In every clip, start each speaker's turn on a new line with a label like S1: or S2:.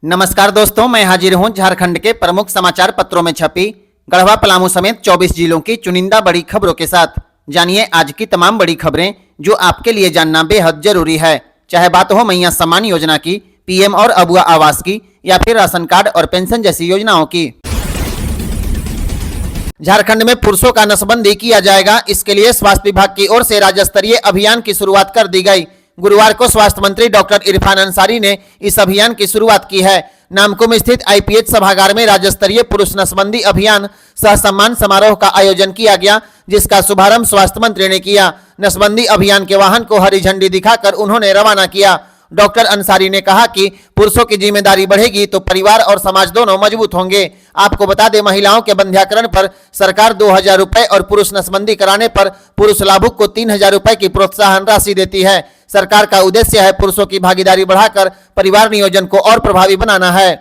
S1: नमस्कार दोस्तों, मैं हाजिर हूं झारखंड के प्रमुख समाचार पत्रों में छपी गढ़वा पलामू समेत 24 जिलों की चुनिंदा बड़ी खबरों के साथ। जानिए आज की तमाम बड़ी खबरें जो आपके लिए जानना बेहद जरूरी है। चाहे बात हो मैया सम्मान योजना की, पीएम और अबुआ आवास की, या फिर राशन कार्ड और पेंशन जैसी योजनाओं की। झारखंड में पुरुषों का नसबंदी किया जाएगा, इसके लिए स्वास्थ्य विभाग की ओर से राज्य स्तरीय अभियान की शुरुआत कर दी गई। गुरुवार को स्वास्थ्य मंत्री डॉक्टर इरफान अंसारी ने इस अभियान की शुरुआत की है। नामकुम स्थित आईपीएच सभागार में राज्य स्तरीय पुरुष नसबंदी अभियान सह सम्मान समारोह का आयोजन किया गया, जिसका शुभारंभ स्वास्थ्य मंत्री ने किया। नसबंदी अभियान के वाहन को हरी झंडी दिखाकर उन्होंने रवाना किया। डॉक्टर अंसारी ने कहा कि पुरुषों की जिम्मेदारी बढ़ेगी तो परिवार और समाज दोनों मजबूत होंगे। आपको बता दें, महिलाओं के बंध्याकरण पर सरकार 2000 रुपए और पुरुष नसबंदी कराने पर पुरुष लाभुक को 3000 रुपए की प्रोत्साहन राशि देती है। सरकार का उद्देश्य है पुरुषों की भागीदारी बढ़ाकर परिवार नियोजन को और प्रभावी बनाना है।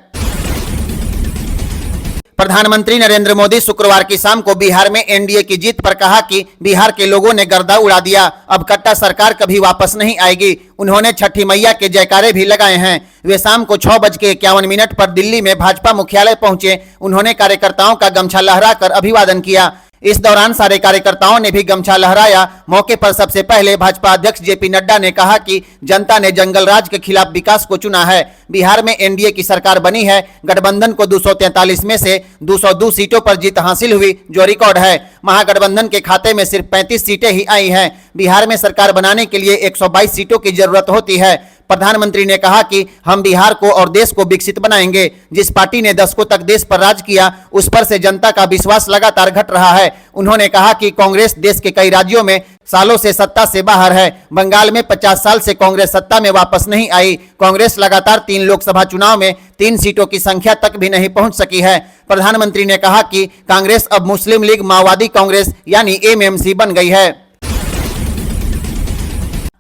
S1: प्रधानमंत्री नरेंद्र मोदी शुक्रवार की शाम को बिहार में एनडीए की जीत पर कहा कि बिहार के लोगों ने गर्दा उड़ा दिया, अब कट्टा सरकार कभी वापस नहीं आएगी। उन्होंने छठी मैया के जयकारे भी लगाए हैं। वे शाम को 6:51 पर दिल्ली में भाजपा मुख्यालय पहुंचे। उन्होंने कार्यकर्ताओं का गमछा लहराकर अभिवादन किया। इस दौरान सारे कार्यकर्ताओं ने भी गमछा लहराया। मौके पर सबसे पहले भाजपा अध्यक्ष जेपी नड्डा ने कहा कि जनता ने जंगल राज के खिलाफ विकास को चुना है। बिहार में एनडीए की सरकार बनी है। गठबंधन को 243 में से 202 सीटों पर जीत हासिल हुई, जो रिकॉर्ड है। महागठबंधन के खाते में सिर्फ 35 सीटें ही आई हैं। बिहार में सरकार बनाने के लिए 122 सीटों की जरूरत होती है। प्रधानमंत्री ने कहा कि हम बिहार को और देश को विकसित बनाएंगे। जिस पार्टी ने दशकों तक देश पर राज किया, उस पर से जनता का विश्वास लगातार घट रहा है। उन्होंने कहा कि कांग्रेस देश के कई राज्यों में सालों से सत्ता से बाहर है। बंगाल में 50 साल से कांग्रेस सत्ता में वापस नहीं आई। कांग्रेस लगातार 3 लोकसभा चुनाव में 3 सीटों की संख्या तक भी नहीं पहुंच सकी है। प्रधानमंत्री ने कहा कि कांग्रेस अब मुस्लिम लीग माओवादी कांग्रेस यानी एमएमसी बन गई है।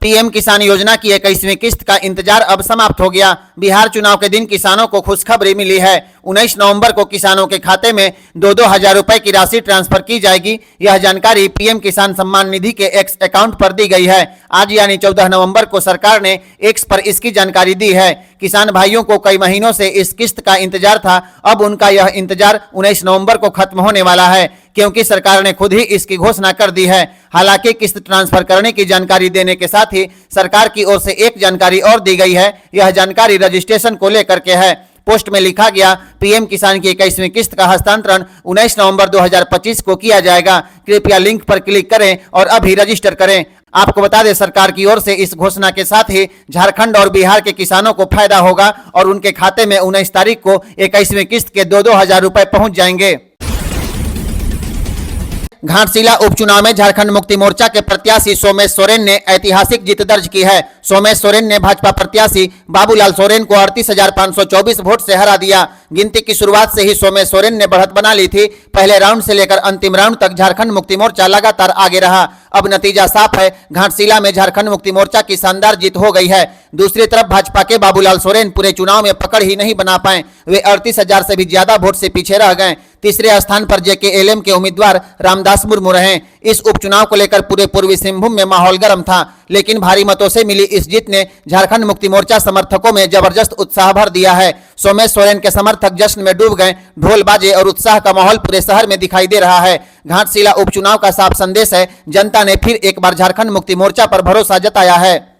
S1: पीएम किसान योजना की 21वीं किस्त का इंतजार अब समाप्त हो गया। बिहार चुनाव के दिन किसानों को खुशखबरी मिली है। 19 नवंबर को किसानों के खाते में 2-2 हजार रुपए की राशि ट्रांसफर की जाएगी। यह जानकारी पीएम किसान सम्मान निधि के एक्स अकाउंट पर दी गई है। आज यानी 14 नवंबर को सरकार ने एक्स पर इसकी जानकारी दी है। किसान भाइयों को कई महीनों से इस किस्त का इंतजार था। अब उनका यह इंतजार 19 नवंबर को खत्म होने वाला है, क्योंकि सरकार ने खुद ही इसकी घोषणा कर दी है। हालांकि किस्त ट्रांसफर करने की जानकारी देने के साथ ही सरकार की ओर से एक जानकारी और दी गई है। यह जानकारी रजिस्ट्रेशन को लेकर के है। पोस्ट में लिखा गया, पीएम किसान की 21वीं किस्त का हस्तांतरण 19 नवंबर 2025 को किया जाएगा। कृपया लिंक पर क्लिक करें और अभी रजिस्टर करें। आपको बता दें, सरकार की ओर से इस घोषणा के साथ ही झारखंड और बिहार के किसानों को फायदा होगा और उनके खाते में 19 तारीख को 21वीं किस्त के 2-2 हजार रुपए पहुंच जाएंगे। घाटशिला उपचुनाव में झारखंड मुक्ति मोर्चा के प्रत्याशी सोमेश सोरेन ने ऐतिहासिक जीत दर्ज की है। सोमेश सोरेन ने भाजपा प्रत्याशी बाबूलाल सोरेन को 38,524 वोट से हरा दिया। गिनती की शुरुआत से ही सोमेश सोरेन ने बढ़त बना ली थी। पहले राउंड से लेकर अंतिम राउंड तक झारखंड मुक्ति मोर्चा लगातार आगे रहा। अब नतीजा साफ है, घाटशिला में झारखंड मुक्ति मोर्चा की शानदार जीत हो गई है। दूसरी तरफ भाजपा के बाबूलाल सोरेन पूरे चुनाव में पकड़ ही नहीं बना पाए। वे 38,000 से भी ज्यादा वोट से पीछे रह गए। तीसरे स्थान पर जेकेएलएम के उम्मीदवार रामदास मुर्मू रहे। इस उपचुनाव को लेकर पूरे पूर्वी सिंहभूम में माहौल गर्म था, लेकिन भारी मतों से मिली इस जीत ने झारखंड मुक्ति मोर्चा समर्थकों में जबरदस्त उत्साह भर दिया है। सोमेश सोरेन के समर्थक जश्न में डूब गए। ढोल बाजे और उत्साह का माहौल पूरे शहर में दिखाई दे रहा है। घाटशिला उपचुनाव का साफ संदेश है, जनता ने फिर एक बार झारखंड मुक्ति मोर्चा पर भरोसा जताया है।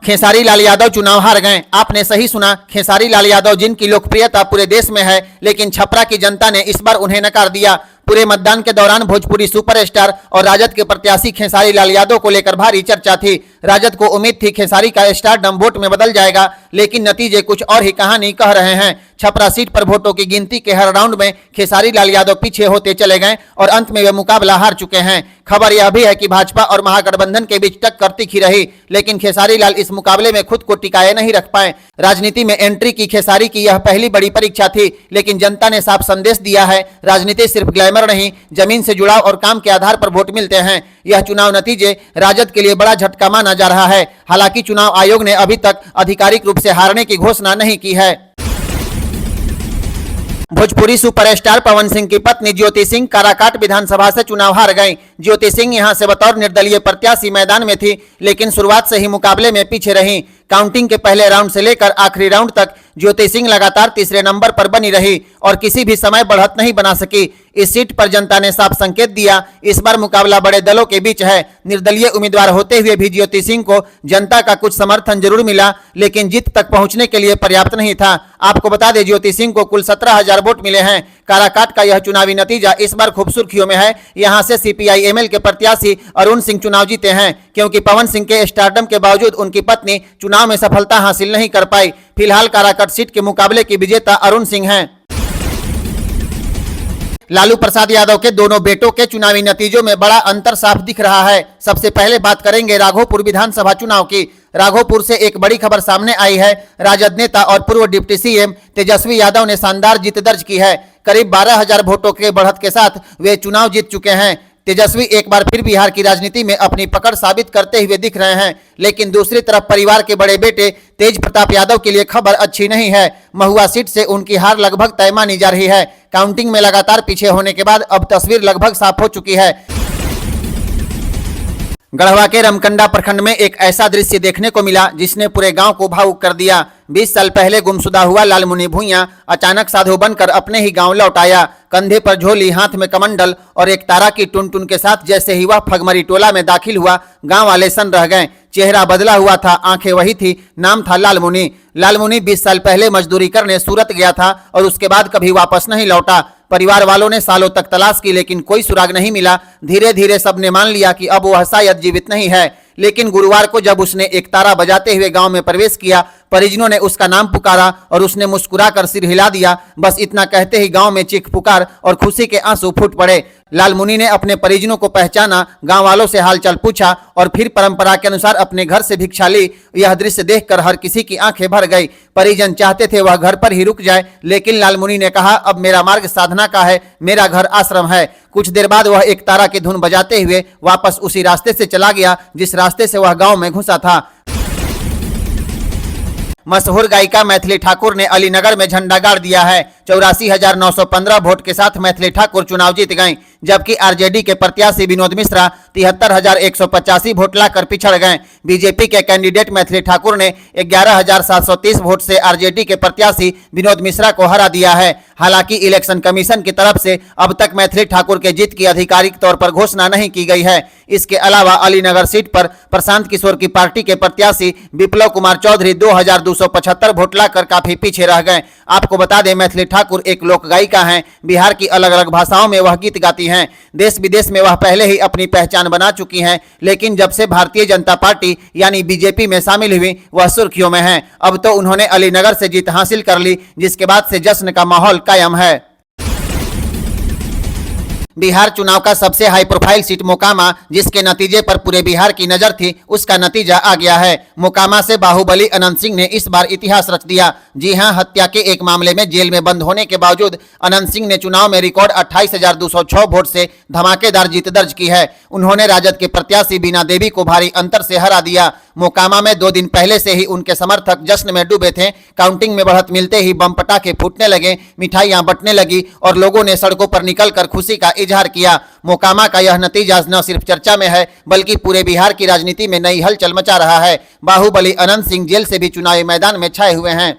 S1: खेसारी लाल यादव चुनाव हार गए। आपने सही सुना, खेसारी लाल यादव जिनकी लोकप्रियता पूरे देश में है, लेकिन छपरा की जनता ने इस बार उन्हें नकार दिया। पूरे मतदान के दौरान भोजपुरी सुपरस्टार और राजद के प्रत्याशी खेसारी लाल यादव को लेकर भारी चर्चा थी। राजद को उम्मीद थी खेसारी का स्टारडम वोट में बदल जाएगा, लेकिन नतीजे कुछ और ही कहानी कह रहे हैं। छपरा सीट पर वोटों की गिनती के हर राउंड में खेसारी लाल यादव पीछे होते चले गए और अंत में वे मुकाबला हार चुके हैं। खबर यह भी है कि भाजपा और महागठबंधन के बीच टक्कर तीखी रही, लेकिन खेसारी लाल इस मुकाबले में खुद को टिकाए नहीं रख पाए। राजनीति में एंट्री की खेसारी की यह पहली बड़ी परीक्षा थी, लेकिन जनता ने साफ संदेश दिया है, राजनीति सिर्फ ग्लैमर नहीं, जमीन से जुड़ाव और काम के आधार पर वोट मिलते हैं। यह चुनाव नतीजे राजद के लिए बड़ा झटका माना जा रहा है। हालांकि चुनाव आयोग ने अभी तक आधिकारिक रूप से हारने की घोषणा नहीं की है। भोजपुरी सुपरस्टार पवन सिंह की पत्नी ज्योति सिंह काराकाट विधानसभा से चुनाव हार गईं। ज्योति सिंह यहां से बतौर निर्दलीय प्रत्याशी मैदान में थी, लेकिन शुरुआत से ही मुकाबले में पीछे रहीं। काउंटिंग के पहले राउंड से लेकर आखिरी राउंड तक ज्योति सिंह लगातार तीसरे नंबर पर बनी रही और किसी भी समय बढ़त नहीं बना सकी। इस सीट पर जनता ने साफ संकेत दिया, इस बार मुकाबला बड़े दलों के बीच है। निर्दलीय उम्मीदवार होते हुए भी ज्योति सिंह को जनता का कुछ समर्थन जरूर मिला, लेकिन जीत तक पहुंचने के लिए पर्याप्त नहीं था। आपको बता दें, ज्योति सिंह को कुल 17,000 वोट मिले हैं। काराकाट का यह चुनावी नतीजा इस बार खूब सुर्खियों में है। यहां से CPI-ML के प्रत्याशी अरुण सिंह चुनाव जीते हैं, क्योंकि पवन सिंह के स्टारडम के बावजूद उनकी पत्नी चुनाव में सफलता हासिल नहीं कर पाई। फिलहाल काराकाट सीट के मुकाबले की विजेता अरुण सिंह हैं। लालू प्रसाद यादव के दोनों बेटों के चुनावी नतीजों में बड़ा अंतर साफ दिख रहा है। सबसे पहले बात करेंगे राघोपुर विधानसभा चुनाव की। राघोपुर से एक बड़ी खबर सामने आई है। राजद नेता और पूर्व डिप्टी CM तेजस्वी यादव ने शानदार जीत दर्ज की है। करीब 12,000 वोटों के बढ़त के साथ वे चुनाव जीत चुके हैं। तेजस्वी एक बार फिर बिहार की राजनीति में अपनी पकड़ साबित करते हुए दिख रहे हैं, लेकिन दूसरी तरफ परिवार के बड़े बेटे तेज प्रताप यादव के लिए खबर अच्छी नहीं है। महुआ सीट से उनकी हार लगभग तय मानी जा रही है। काउंटिंग में लगातार पीछे होने के बाद अब तस्वीर लगभग साफ हो चुकी है। गढ़वा के रमकंडा प्रखंड में एक ऐसा दृश्य देखने को मिला जिसने पूरे गांव को भावुक कर दिया। 20 साल पहले गुमशुदा हुआ लालमुनि भुइयां अचानक साधु बनकर अपने ही गांव लौट आया। कंधे पर झोली, हाथ में कमंडल और एक तारा की टुन के साथ जैसे ही वह फगमरी टोला में दाखिल हुआ, गांव वाले सन रह गए। चेहरा बदला हुआ था, आंखें वही थी, नाम था लालमुनि। लालमुनि 20 साल पहले मजदूरी करने सूरत गया था और उसके बाद कभी वापस नहीं लौटा। परिवार वालों ने सालों तक तलाश की, लेकिन कोई सुराग नहीं मिला। धीरे धीरे सबने मान लिया कि अब वह शायद जीवित नहीं है। लेकिन गुरुवार को जब उसने एक तारा बजाते हुए गांव में प्रवेश किया, परिजनों ने उसका नाम पुकारा और उसने मुस्कुराकर सिर हिला दिया। बस इतना कहते ही गांव में चीख पुकार और खुशी के आंसू फूट पड़े। लालमुनि ने अपने परिजनों को पहचाना, गांव वालों से हालचाल पूछा और फिर परंपरा के अनुसार अपने घर से भिक्षा ली। यह दृश्य देखकर हर किसी की आंखें भर गई। परिजन चाहते थे वह घर पर ही रुक जाए, लेकिन लालमुनि ने कहा, अब मेरा मार्ग साधना का है, मेरा घर आश्रम है। कुछ देर बाद वह एक तारा की धुन बजाते हुए वापस उसी रास्ते से चला गया जिस रास्ते से वह गांव में घुसा था। मशहूर गायिका मैथिली ठाकुर ने अलीनगर में झंडा गाड़ दिया है। 84,915 वोट के साथ मैथिली ठाकुर चुनाव जीत गईं, जबकि आरजेडी के प्रत्याशी विनोद मिश्रा 73,185 वोट लाकर पिछड़ गए। बीजेपी के कैंडिडेट मैथिली ठाकुर ने 11,730 वोट से आरजेडी के प्रत्याशी विनोद मिश्रा को हरा दिया है। हालांकि इलेक्शन कमीशन की तरफ से अब तक मैथिली ठाकुर के जीत की आधिकारिक तौर पर घोषणा नहीं की गई है। इसके अलावा अलीनगर सीट पर प्रशांत किशोर की पार्टी के प्रत्याशी विप्लव कुमार चौधरी 2,275 वोट लाकर काफी पीछे रह गए। आपको बता दें, मैथिली ठाकुर एक लोक गायिका हैं। बिहार की अलग अलग भाषाओं में वह गीत गाती हैं। देश विदेश में वह पहले ही अपनी पहचान बना चुकी हैं, लेकिन जब से भारतीय जनता पार्टी यानी बीजेपी में शामिल हुई, वह सुर्खियों में हैं। अब तो उन्होंने अलीनगर से जीत हासिल कर ली, जिसके बाद से जश्न का माहौल कायम है। बिहार चुनाव का सबसे हाई प्रोफाइल सीट मोकामा, जिसके नतीजे पर पूरे बिहार की नजर थी, उसका नतीजा आ गया है। मोकामा से बाहुबली अनंत सिंह ने इस बार इतिहास रच दिया। जी हां, हत्या के एक मामले में जेल में बंद होने के बावजूद अनंत सिंह ने चुनाव में रिकॉर्ड 28,206 वोट से धमाकेदार जीत दर्ज की है। उन्होंने राजद के प्रत्याशी बीना देवी को भारी अंतर से हरा दिया। मोकामा में 2 दिन पहले से ही उनके समर्थक जश्न में डूबे थे। काउंटिंग में बढ़त मिलते ही बम पटाखे फूटने लगे, मिठाइयां बंटने लगी और लोगों ने सड़कों पर निकलकर खुशी का इजहार किया। मोकामा का यह नतीजा न सिर्फ चर्चा में है, बल्कि पूरे बिहार की राजनीति में नई हलचल मचा रहा है। बाहुबली अनंत सिंह जेल से भी चुनावी मैदान में छाए हुए हैं।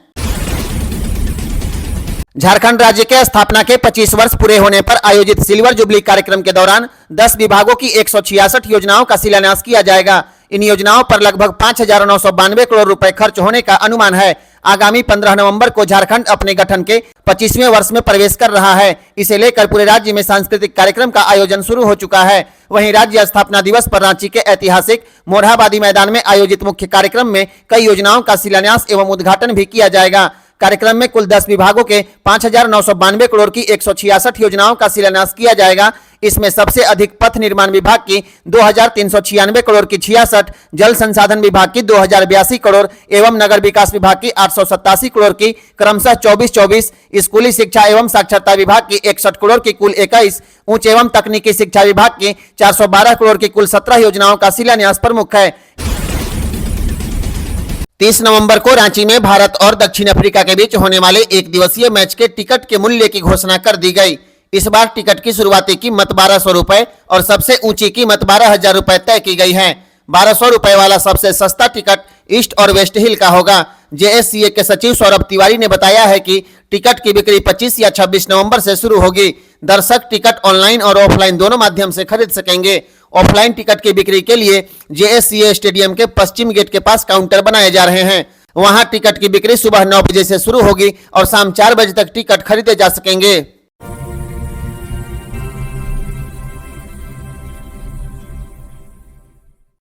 S1: झारखंड राज्य के स्थापना के 25 वर्ष पूरे होने पर आयोजित सिल्वर जुबली कार्यक्रम के दौरान 10 विभागों की 166 योजनाओं का शिलान्यास किया जाएगा। इन योजनाओं पर लगभग 5,992 करोड़ रुपए खर्च होने का अनुमान है। आगामी 15 नवंबर को झारखंड अपने गठन के 25वें वर्ष में प्रवेश कर रहा है। इसे लेकर पूरे राज्य में सांस्कृतिक कार्यक्रम का आयोजन शुरू हो चुका है। वहीं राज्य स्थापना दिवस पर रांची के ऐतिहासिक मोरहाबादी मैदान में आयोजित मुख्य कार्यक्रम में कई योजनाओं का शिलान्यास एवं उद्घाटन भी किया जाएगा। कार्यक्रम में कुल 10 विभागों के 5,992 करोड़ की 166 योजनाओं का शिलान्यास किया जाएगा। इसमें सबसे अधिक पथ निर्माण विभाग की 2,396 करोड़ की 66, जल संसाधन विभाग की 2,082 करोड़ एवं नगर विकास विभाग की 887 करोड़ की क्रमशः 24, स्कूली शिक्षा एवं साक्षरता विभाग की 61 करोड़ की कुल 21, उच्च एवं तकनीकी शिक्षा विभाग की 412 करोड़ की कुल 17 योजनाओं का शिलान्यास प्रमुख है। 30 नवंबर को रांची में भारत और दक्षिण अफ्रीका के बीच होने वाले एक दिवसीय मैच के टिकट के मूल्य की घोषणा कर दी गई। इस बार टिकट की शुरुआती कीमत 1200 रुपए और सबसे ऊंची कीमत 12,000 रुपए तय की गई है। 1200 रुपए वाला सबसे सस्ता टिकट ईस्ट और वेस्ट हिल का होगा। जेएससीए के सचिव सौरभ तिवारी ने बताया है कि टिकट की बिक्री 25 या 26 नवंबर से शुरू होगी। दर्शक टिकट ऑनलाइन और ऑफलाइन दोनों माध्यम से खरीद सकेंगे। ऑफलाइन टिकट की बिक्री के लिए जेएससीए स्टेडियम के पश्चिम गेट के पास काउंटर बनाए जा रहे हैं। वहां टिकट की बिक्री सुबह 9 बजे से शुरू होगी और शाम 4 बजे तक टिकट खरीदे जा सकेंगे।